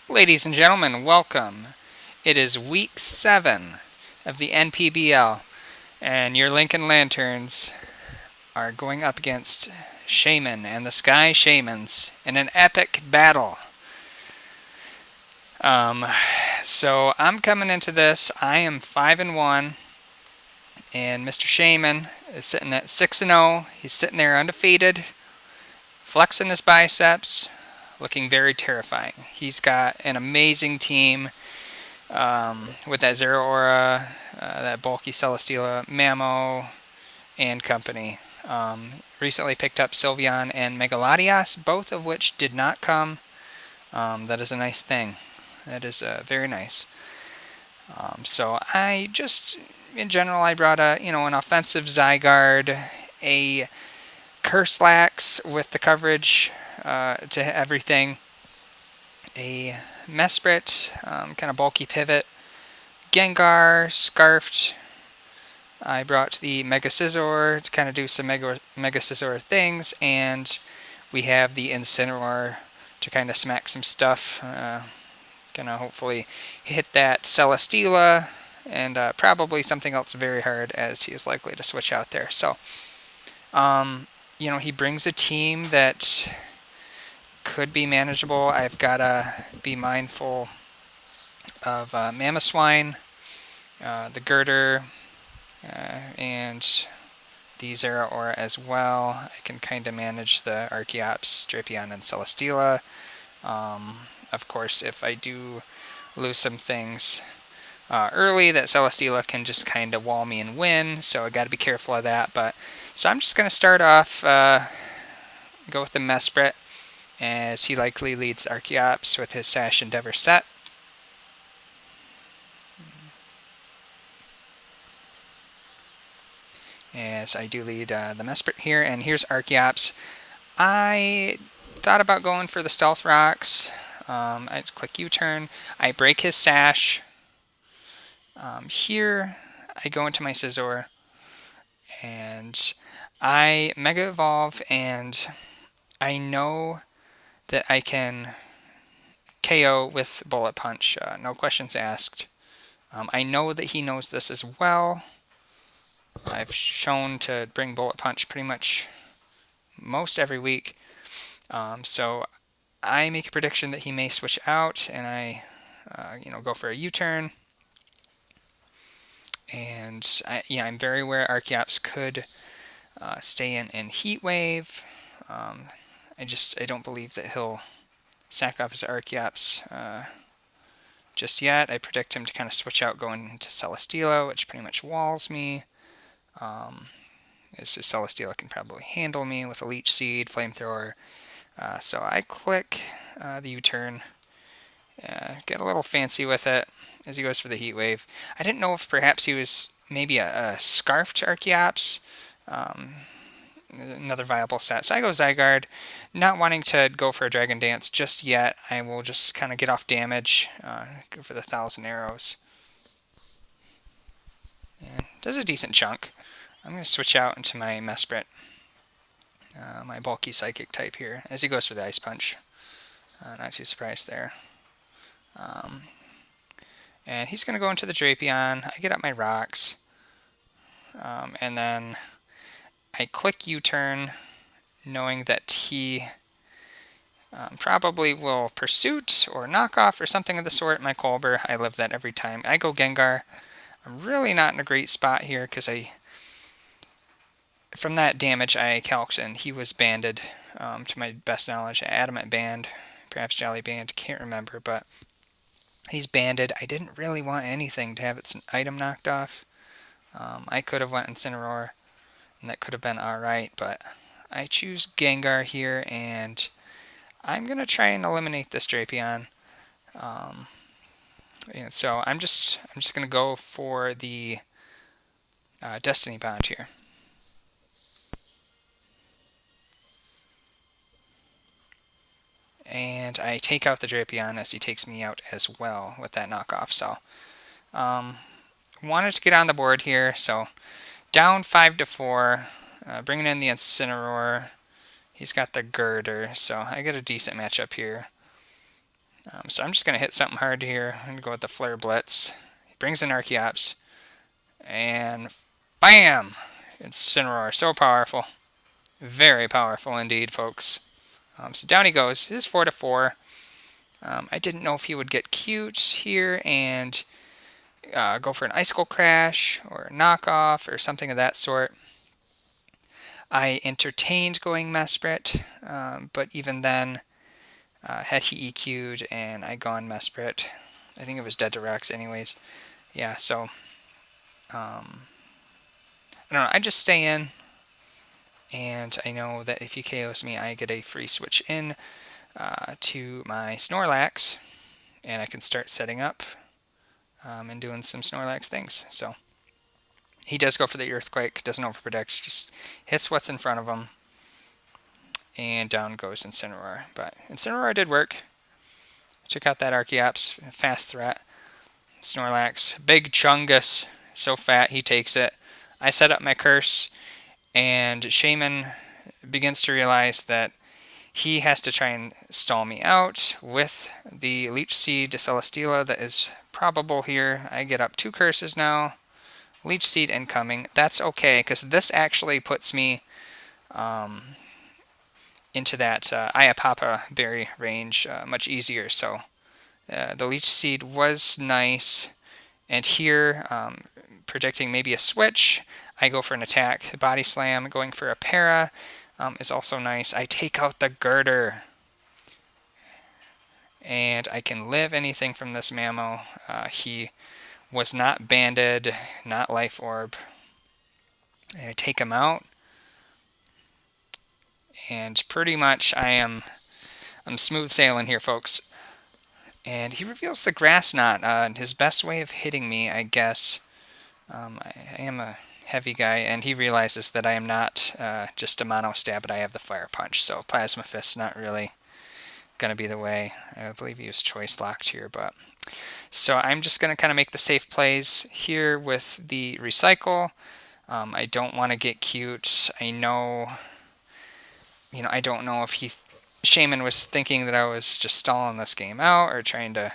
Ladies and gentlemen, welcome. It is week 7 of the NPBL, and your Lincoln Lanturns are going up against Shaymin and the Sky Shaymins in an epic battle. Um, so I'm coming into this. I am 5-1, and Mr. Shaymin is sitting at 6-0. He's sitting there undefeated, flexing his biceps, looking very terrifying. He's got an amazing team. With that Zero Aura, that bulky Celesteela, Mamo, and company. Recently picked up Sylveon and Megalodios, both of which did not come. That is a nice thing. That is very nice. So I just, in general, I brought an offensive Zygarde, a Curslax with the coverage to everything, a Mesprit, kind of bulky pivot, Gengar, Scarfed. I brought the Mega Scizor to kind of do some Mega Scizor things, and we have the Incineroar to kind of smack some stuff. Gonna hopefully hit that Celesteela, and probably something else very hard, as he is likely to switch out there. So, he brings a team that could be manageable. I've got to be mindful of Mamoswine, the Girder, and the Zeraora as well. I can kind of manage the Archeops, Drapion, and Celesteela. Of course, if I do lose some things early, that Celesteela can just kind of wall me and win, so I got to be careful of that. So I'm just going to start off, go with the Mesprit, as he likely leads Archeops with his Sash Endeavor set. As I do lead the Mesprit here, and here's Archeops. I thought about going for the Stealth Rocks. I click U-turn. I break his Sash. Here, I go into my Scizor, and I Mega Evolve, and I know that I can KO with Bullet Punch. No questions asked. I know that he knows this as well. I've shown to bring Bullet Punch pretty much most every week. So I make a prediction that he may switch out, and I go for a U-turn. And I'm very aware Archeops could stay in Heat Wave. I don't believe that he'll sack off his Archeops just yet. I predict him to kind of switch out going into Celesteela, which pretty much walls me. As Celesteela can probably handle me with a Leech Seed, Flamethrower. So I click the U-turn, get a little fancy with it as he goes for the Heat Wave. I didn't know if perhaps he was maybe a Scarfed Archeops, another viable set. So I go Zygarde, not wanting to go for a Dragon Dance just yet. I will just kind of get off damage, go for the 1,000 Arrows. And does a decent chunk. I'm going to switch out into my Mesprit, my bulky Psychic type here, as he goes for the Ice Punch. Not too surprised there. And he's going to go into the Drapion. I get up my rocks. And then I click U-turn, knowing that he probably will Pursuit or Knock Off or something of the sort. My Colbur, I live that every time. I go Gengar. I'm really not in a great spot here because from that damage I calced, and he was banded, to my best knowledge. Adamant Band, perhaps Jolly Band, can't remember, but he's banded. I didn't really want anything to have its item knocked off. I could have went Incineroar, and that could have been alright, but I choose Gengar here, and I'm going to try and eliminate this Drapion. And so I'm just going to go for the Destiny Bond here. And I take out the Drapion as he takes me out as well with that knockoff. So wanted to get on the board here. So down 5-4, bringing in the Incineroar. He's got the Girder, so I get a decent matchup here. So I'm just going to hit something hard here. I'm going to go with the Flare Blitz. He brings in Archeops, and bam! Incineroar. So powerful. Very powerful indeed, folks. So down he goes. This is 4-4. I didn't know if he would get cute here and go for an Icicle Crash or a knockoff or something of that sort. I entertained going Mesprit, but even then, had he EQ'd and I gone Mesprit, I think it was dead to Rex anyways. Yeah, so I don't know. I just stay in, and I know that if he KOs me, I get a free switch in to my Snorlax, and I can start setting up and doing some Snorlax things. So he does go for the Earthquake, doesn't overprotect, just hits what's in front of him, and down goes Incineroar. But Incineroar did work. Took out that Archeops, fast threat. Snorlax, big Chungus, so fat he takes it. I set up my curse, and Shaymin begins to realize that he has to try and stall me out with the Leech Seed Celesteela that is probable here. I get up 2 curses now. Leech Seed incoming. That's okay, because this actually puts me into that Iapapa berry range much easier. So the Leech Seed was nice. And here, predicting maybe a switch, I go for an attack. Body Slam, going for a para is also nice. I take out the Girder. And I can live anything from this Mammo. He was not banded, not Life Orb. I take him out. And pretty much I'm smooth sailing here, folks. And he reveals the Grass Knot, his best way of hitting me, I guess. I am a heavy guy, and he realizes that I am not just a mono stab, but I have the Fire Punch. So Plasma Fist's not really going to be the way. I believe he was choice locked here, but so I'm just going to kind of make the safe plays here with the Recycle. I don't want to get cute. I know, I don't know if Shaymin was thinking that I was just stalling this game out or trying to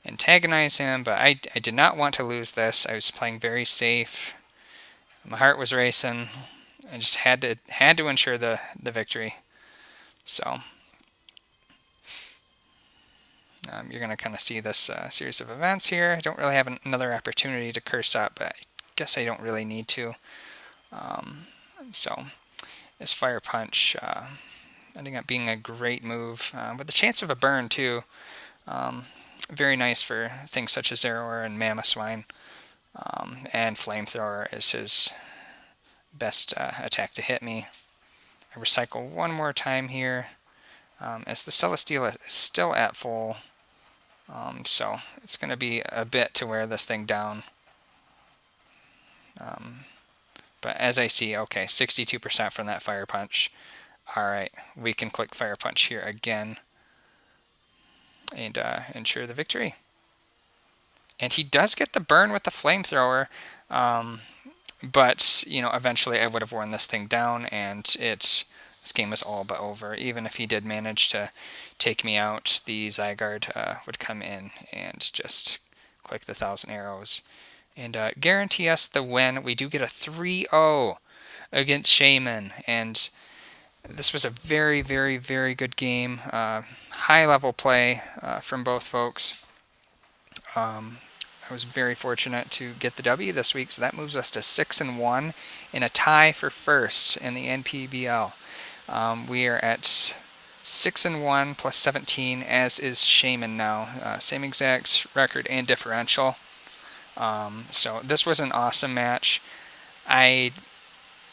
antagonize him, but I did not want to lose this. I was playing very safe. My heart was racing. I just had to ensure the victory. So you're going to kind of see this series of events here. I don't really have another opportunity to curse up, but I guess I don't really need to. So this Fire Punch ending up being a great move, with the chance of a burn too. Very nice for things such as Zeraora and Mamoswine. And Flamethrower is his best attack to hit me. I recycle one more time here, as the Celesteela is still at full. So it's going to be a bit to wear this thing down. But as I see, okay, 62% from that Fire Punch. Alright, we can click Fire Punch here again and ensure the victory. And he does get the burn with the Flamethrower, but, eventually I would have worn this thing down, and this game is all but over. Even if he did manage to take me out, the Zygarde would come in and just click the 1,000 arrows and guarantee us the win. We do get a 3-0 against Shaymin, and this was a very, very, very good game. High-level play from both folks. I was very fortunate to get the W this week, so that moves us to 6-1 in a tie for first in the NPBL. We are at 6-1 plus 17, as is Shaymin now. Same exact record and differential. So this was an awesome match. I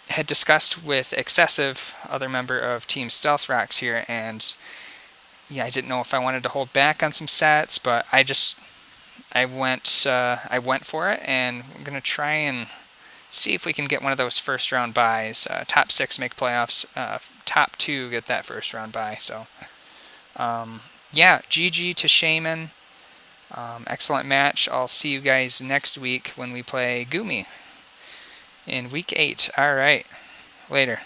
had discussed with Excessive, other member of Team Stealth Rocks here, and I didn't know if I wanted to hold back on some sets, but I went for it, and I'm going to try and see if we can get one of those first round buys. Top 6 make playoffs, top 2 get that first round buy. So GG to Shaymin. Excellent match. I'll see you guys next week when we play Gumi in week 8. All right, later.